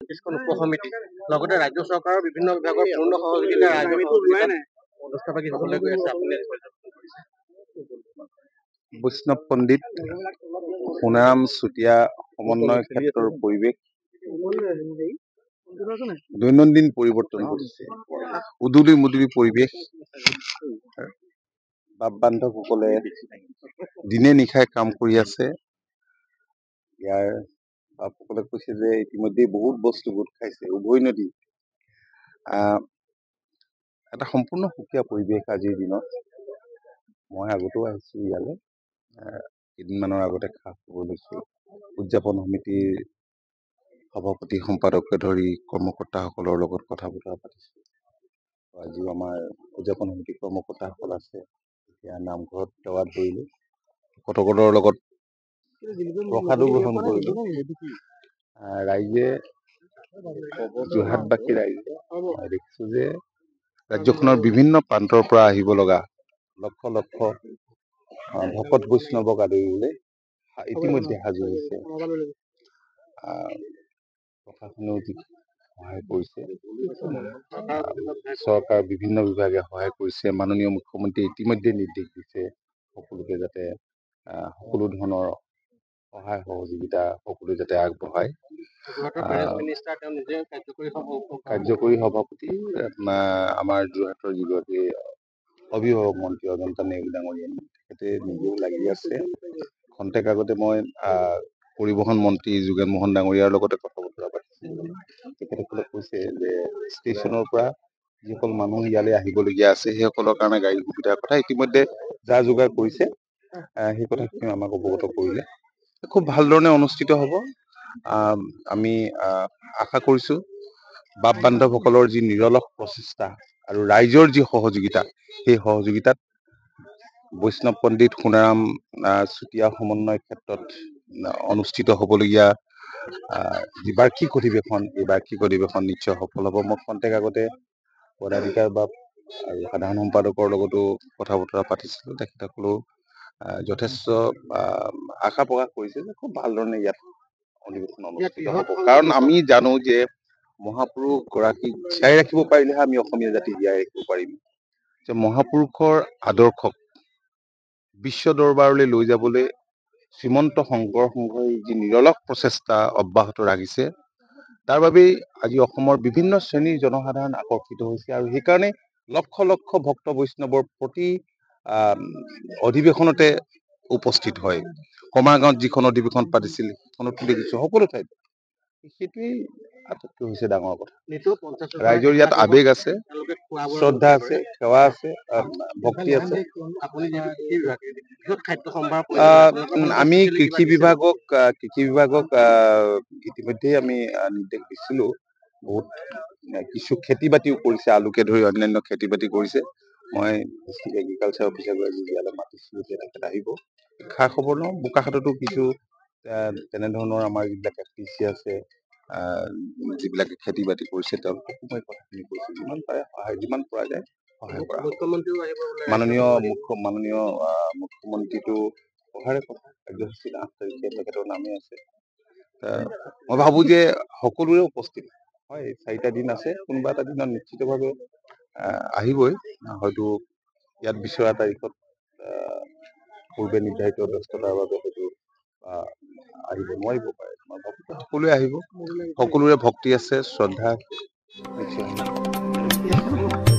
কিছুমান উপসমিতি লগতে ৰাজ্য চৰকাৰৰ বিভিন্ন বিভাগৰ পূৰ্ণ সহযোগিতা ৰাইজৰ সহযোগিতাত অনুষ্ঠানভাগী হ'বলৈ গৈ আছে। আপুনি বৈষ্ণৱ পণ্ডিত সোণাৰাম চুতীয়া সমন্বয় ক্ষেত্ৰৰ পৰিৱেশ দৈনন্দিন পৰিৱৰ্তন ঘটিছে। উদুলি মুদুলি পৰিৱেশ। বাপ বান্ধৱসকলে দিনে নিশাই কাম কৰি আছে। ইয়াৰ বাপসকলে কৈছে যে ইতিমধ্যে বহুত বস্তু গোট খাইছে। উভৈ নদী এটা সম্পূৰ্ণ সুকীয়া পৰিৱেশ আজিৰ দিনত। মই আগতেও আহিছো ইয়ালৈ। কেইদিনমানৰ আগতে খা খবৰ লৈছো। উদযাপন সমিতিৰ সভাপতি সম্পাদককে ধৰি কৰ্মকৰ্তাসকলৰ লগত কথা বতৰা পাতিছো। আজিও আমাৰ উদযাপন সমিতিৰ কৰ্মকৰ্তাসকল আছে। এতিয়া নামঘৰত সেৱাত ধৰিলো। ভকতসকলৰ লগত প্ৰসাদো গ্ৰহণ কৰিলো। ৰাইজে যোৰহাটবাসী ৰাইজে মই দেখিছো যে ৰাজ্যখনৰ বিভিন্ন প্ৰান্তৰ পৰা আহিব লগা লক্ষ লক্ষ ভকত বৈষ্ণৱক আদৰিবলৈ ইতিমধ্যে সাজু হৈছে। প্ৰশাসনেও সহায় কৰিছে। চৰকাৰ বিভিন্ন বিভাগে সহায় কৰিছে। মাননীয় মুখ্যমন্ত্ৰীয়ে ইতিমধ্যে নিৰ্দেশ দিছে সকলোকে যাতে সকলো ধৰণৰ সহায় সহযোগিতা সকলোৱে যাতে আগবঢ়ায়। কাৰ্যকৰী সভাপতি আমাৰ যোৰহাটৰ যিগৰাকী অভিভাৱক মন্ত্ৰী অজন্তা নেওগ ডাঙৰীয়া, তেখেতে নিজেও লাগি আছে। খন্তেক আগতে মই পৰিবহণ মন্ত্ৰী যোগেন মোহন ডাঙৰীয়াৰ লগতে কথা বতৰা পাতিছিলো। তেখেতসকলে কৈছে যে ষ্টেচনৰ পৰা যিসকল মানুহ ইয়ালৈ আহিবলগীয়া আছে সেইসকলৰ কাৰণে গাড়ীৰ সুবিধাৰ কথা ইতিমধ্যে যা যোগাৰ কৰিছে। সেই কথাখিনি আমাক অৱগত কৰিলে। খুব ভাল ধৰণে অনুষ্ঠিত হ'ব। আমি আশা কৰিছো বাপ বান্ধৱসকলৰ যি নিৰলস প্ৰচেষ্টা আৰু ৰাইজৰ যি সহযোগিতা, সেই সহযোগিতাত বৈষ্ণৱ পণ্ডিত সোণাৰাম চুতীয়া সমন্বয় ক্ষেত্ৰত অনুষ্ঠিত হ'বলগীয়া যি বাৰ্ষিক অধিৱেশন, এই বাৰ্ষিক অধিৱেশন নিশ্চয় সফল হ'ব। মই খন্তেক আগতে পদাধিকাৰ বাপ আৰু সাধাৰণ সম্পাদকৰ লগতো কথা বতৰা পাতিছিলো। তেখেতসকলেও যথেষ্ট আশা প্ৰকাশ কৰিছে যে খুব ভাল ধৰণে ইয়াত অধিৱেশন অনুষ্ঠিত হ'ব। কাৰণ আমি জানো যে মহাপুৰুষ গৰাকীক জীয়াই ৰাখিব পাৰিলেহে আমি অসমীয়া জাতি জীয়াই ৰাখিব পাৰিম। যে মহাপুৰুষৰ আদৰ্শক বিশ্ব দৰবাৰলৈ লৈ যাবলৈ শ্ৰীমন্ত শংকৰ সংঘই যি নিৰলস প্ৰচেষ্টা অব্যাহত ৰাখিছে, তাৰ বাবেই আজি অসমৰ বিভিন্ন শ্ৰেণীৰ জনসাধাৰণ আকৰ্ষিত হৈছে। আৰু সেইকাৰণে লক্ষ লক্ষ ভক্ত বৈষ্ণৱৰ প্ৰতি অধিৱেশনতে উপস্থিত হয়। কমাৰগাঁৱত যিখন অধিৱেশন পাতিছিল সেইখনতো দেখিছো সকলো ঠাইত। সেইটোৱেই আটাইতকৈ হৈছে ডাঙৰ কথা। ৰাইজৰ ইয়াত আৱেগ আছে, শ্ৰদ্ধা আছে, সেৱা আছে, ভক্তি আছে। আমি কৃষি বিভাগক ইতিমধ্যে আমি নিৰ্দেশ দিছিলো। বহুত কিছু খেতি বাতিও কৰিছে, আলুকে ধৰি অন্যান্য খেতি বাতি কৰিছে। মই এগ্ৰিকালচাৰ অফিচাৰ ইয়ালৈ মাতিছিলো, তেখেত আহিব। খা খবৰ লওঁ। বোকাখাততো কিছু তেনেধৰণৰ আমাৰ যিবিলাক এফপিচি আছে, যিবিলাকে খেতি বাতি কৰিছে, তেওঁলোককো মই কথাখিনি কৈছো। যিমান পাৰে সহায়, যিমান পৰা যায় সহায় কৰা। মাননীয় মুখ্যমন্ত্ৰীটো অহাৰে কথা। কাৰ্যসূচী 8 তাৰিখে তেখেতৰ নামে আছে। মই ভাবো যে সকলোৰে উপস্থিত হয়। 4টা দিন আছে, কোনোবা এটা দিনত নিশ্চিতভাৱে আহিবই। হয়তো ইয়াত বিচৰা তাৰিখত পূৰ্বে নিৰ্ধাৰিত ব্যস্ততাৰ বাবে হয়তো আহিব নোৱাৰিব পাৰে। মই ভাবো সকলোৱে আহিব। সকলোৰে ভক্তি আছে, শ্ৰদ্ধা নিশ্চয়।